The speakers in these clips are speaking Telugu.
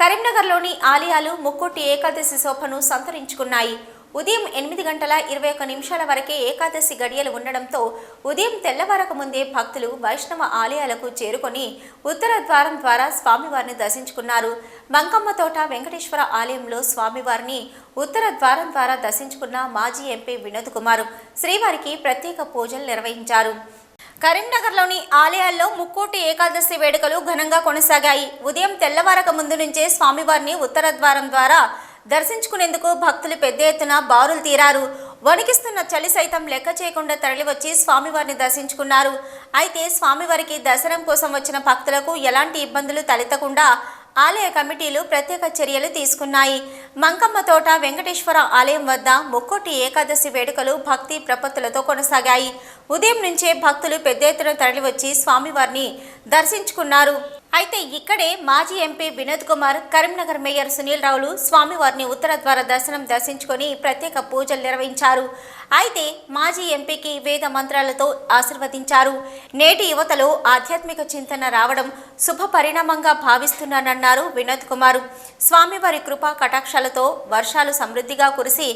కరీంనగర్లోని ఆలయాలు ముక్కోటి ఏకాదశి శోభను సంతరించుకున్నాయి. ఉదయం 8:21 వరకే ఏకాదశి గడియలు ఉండడంతో ఉదయం తెల్లవారక ముందే భక్తులు వైష్ణవ ఆలయాలకు చేరుకొని ఉత్తర ద్వారం ద్వారా స్వామివారిని దర్శించుకున్నారు. మంకమ్మ తోట వెంకటేశ్వర ఆలయంలో స్వామివారిని ఉత్తర ద్వారం ద్వారా దర్శించుకున్న మాజీ ఎంపీ వినోద్ కుమార్ శ్రీవారికి ప్రత్యేక పూజలు నిర్వహించారు. కరీంనగర్లోని ఆలయాల్లో ముక్కోటి ఏకాదశి వేడుకలు ఘనంగా కొనసాగాయి. ఉదయం తెల్లవారక ముందు నుంచే స్వామివారిని ఉత్తర ద్వారం ద్వారా దర్శించుకునేందుకు భక్తులు పెద్ద ఎత్తున బారులు తీరారు. వణికిస్తున్న చలి సైతం లెక్క చేయకుండా తరలివచ్చి స్వామివారిని దర్శించుకున్నారు. అయితే స్వామివారికి దర్శనం కోసం వచ్చిన భక్తులకు ఎలాంటి ఇబ్బందులు తలెత్తకుండా ఆలయ కమిటీలు ప్రత్యేక చర్యలు తీసుకున్నాయి. మంకమ్మ తోట వెంకటేశ్వర ఆలయం వద్ద ముక్కోటి ఏకాదశి వేడుకలు భక్తి ప్రపత్తులతో కొనసాగాయి. ఉదయం నుంచే భక్తులు పెద్ద ఎత్తున తరలివచ్చి స్వామివారిని దర్శించుకున్నారు. అయితే ఇక్కడే మాజీ ఎంపీ వినోద్ కుమార్, కరీంనగర్ మేయర్ సునీల్ రావులు స్వామివారిని ఉత్తర ద్వార దర్శించుకొని ప్రత్యేక పూజలు నిర్వహించారు. అయితే మాజీ ఎంపీకి వేద మంత్రాలతో ఆశీర్వదించారు. నేటి యువతలో ఆధ్యాత్మిక చింతన రావడం శుభ పరిణామంగా భావిస్తున్నానన్నారు వినోద్ కుమార్. స్వామివారి కృపా కటాక్షాలతో వర్షాలు సమృద్ధిగా కురిసి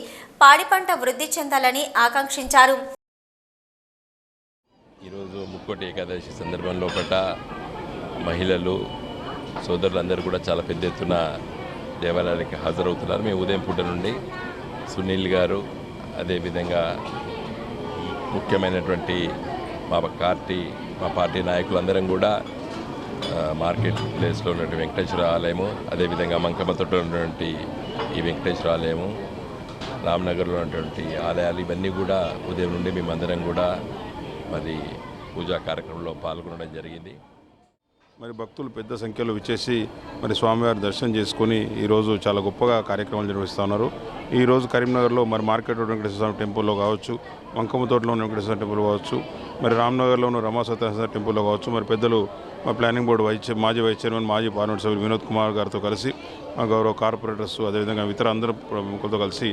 పాడి పంట వృద్ధి చెందాలని ఆకాంక్షించారు. ఈరోజు ముక్కోటి ఏకాదశి సందర్భంలో మహిళలు సోదరులందరూ కూడా చాలా పెద్ద ఎత్తున దేవాలయానికి హాజరవుతున్నారు. మేము ఉదయం పూట నుండి సునీల్ గారు, అదేవిధంగా ముఖ్యమైనటువంటి మా పార్టీ నాయకులందరం కూడా మార్కెట్ ప్లేస్లో ఉన్నటువంటి వెంకటేశ్వర ఆలయము, అదేవిధంగా మంకమ్మతోట ఉన్నటువంటి ఈ వెంకటేశ్వర ఆలయము, రామ్నగర్లో ఉన్నటువంటి ఆలయాలు, ఇవన్నీ కూడా ఉదయం నుండి మేమందరం కూడా మరి పూజా కార్యక్రమంలో పాల్గొనడం జరిగింది. మరి భక్తులు పెద్ద సంఖ్యలో విచ్చేసి మరి స్వామివారి దర్శనం చేసుకొని ఈరోజు చాలా గొప్పగా కార్యక్రమాలు నిర్వహిస్తూ ఉన్నారు. ఈరోజు కరీంనగర్లో మరి మార్కెట్ రోడ్ వెంకటేశ్వర స్వామి టెంపుల్లో కావచ్చు, మంకమ్మ తోటలో ఉన్న వెంకటేశ్వర టెంపుల్ కావచ్చు, మరి రామ్నగర్లో ఉన్న రమా సత్యనారాయణ టెంపుల్లో కావచ్చు, మరి పెద్దలు మా ప్లానింగ్ బోర్డు మాజీ వైస్ చైర్మన్, మాజీ పార్లమెంట్ సభ్యులు వినోద్ కుమార్ గారితో కలిసి మా గౌరవ కార్పొరేటర్స్, అదేవిధంగా ఇతర అందరూ ప్రముఖులతో కలిసి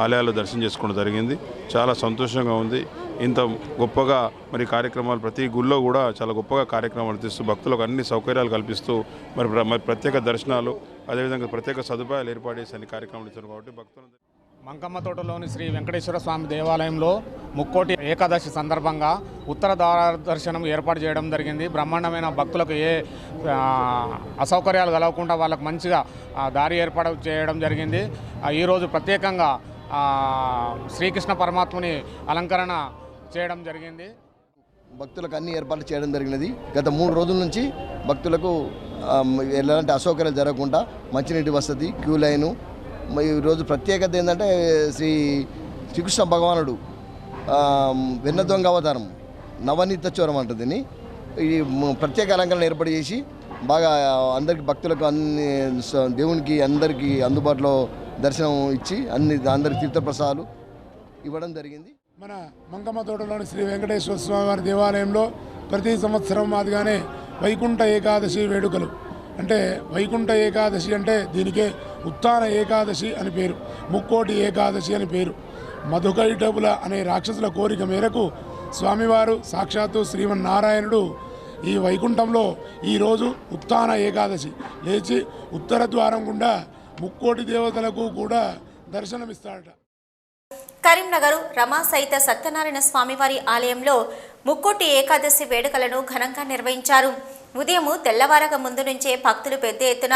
ఆలయాల్లో దర్శనం చేసుకోవడం జరిగింది. చాలా సంతోషంగా ఉంది. ఇంత గొప్పగా మరి కార్యక్రమాలు ప్రతి గుళ్ళో కూడా చాలా గొప్పగా కార్యక్రమాలు తీస్తూ భక్తులకు అన్ని సౌకర్యాలు కల్పిస్తూ మరి ప్రత్యేక దర్శనాలు, అదేవిధంగా ప్రత్యేక సదుపాయాలు ఏర్పాటు చేసి అన్ని కార్యక్రమాలు ఇచ్చారు. కాబట్టి భక్తులు మంకమ్మ తోటలోని శ్రీ వెంకటేశ్వర స్వామి దేవాలయంలో ముక్కోటి ఏకాదశి సందర్భంగా ఉత్తర ద్వార దర్శనం ఏర్పాటు చేయడం జరిగింది. బ్రహ్మాండమైన భక్తులకు ఏ అసౌకర్యాలు కలగకుండా వాళ్ళకు మంచిగా దారి ఏర్పాటు చేయడం జరిగింది. ఈరోజు ప్రత్యేకంగా శ్రీకృష్ణ పరమాత్ముని అలంకరణ చేయడం జరిగింది. భక్తులకు అన్ని ఏర్పాట్లు చేయడం జరిగినది. గత 3 రోజుల నుంచి భక్తులకు ఎలాంటి అసౌకర్యాలు జరగకుండా మంచినీటి వసతి, క్యూ లైను. ఈరోజు ప్రత్యేకత ఏంటంటే శ్రీకృష్ణ భగవానుడు వెన్న దొంగ అవతారం నవనీత చోరం అంటుందని ఈ ప్రత్యేక అలంకరణ ఏర్పాటు చేసి బాగా అందరికి భక్తులకు అన్ని దేవునికి అందరికీ అందుబాటులో దర్శనం ఇచ్చి అందరికి తీర్థప్రసాదాలు ఇవ్వడం జరిగింది. మన మంకమ్మ తోటలోని శ్రీ వెంకటేశ్వర స్వామివారి దేవాలయంలో ప్రతి సంవత్సరం మాదిగానే వైకుంఠ ఏకాదశి వేడుకలు, అంటే వైకుంఠ ఏకాదశి అంటే దీనికే ఉత్థాన ఏకాదశి అని పేరు, ముక్కోటి ఏకాదశి అని పేరు. మధుకైటబుల అనే రాక్షసుల కోరిక మేరకు స్వామివారు సాక్షాత్తు శ్రీమన్నారాయణుడు ఈ వైకుంఠంలో ఈరోజు ఉత్థాన ఏకాదశి లేచి ఉత్తర ద్వారం గుండా ముక్కోటి దేవతలకు కూడా దర్శనమిస్తాడట. కరీంనగర్ రమా సహిత సత్యనారాయణ స్వామివారి ఆలయంలో ముక్కోటి ఏకాదశి వేడుకలను ఘనంగా నిర్వహించారు. ఉదయం తెల్లవారక ముందు నుంచే భక్తులు పెద్ద ఎత్తున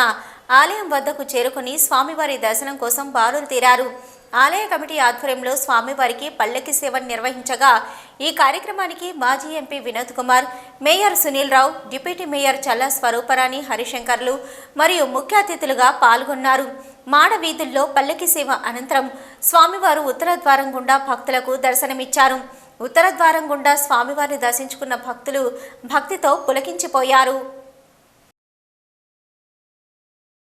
ఆలయం వద్దకు చేరుకుని స్వామివారి దర్శనం కోసం బారులు తీరారు. ఆలయ కమిటీ ఆధ్వర్యంలో స్వామివారికి పల్లకి సేవను నిర్వహించగా ఈ కార్యక్రమానికి మాజీ MP Vinod Kumar, mayor Sunil Rao, deputy mayor చల్లా స్వరూపరాణి హరిశంకర్లు మరియు ముఖ్య అతిథులుగా పాల్గొన్నారు. మాడ వీధుల్లో పల్లకి సేవ అనంతరం స్వామివారు ఉత్తర ద్వారం గుండా భక్తులకు దర్శనమిచ్చారు. ఉత్తర ద్వారం గుండా స్వామివారిని దర్శించుకున్న భక్తులు భక్తితో పులకించిపోయారు.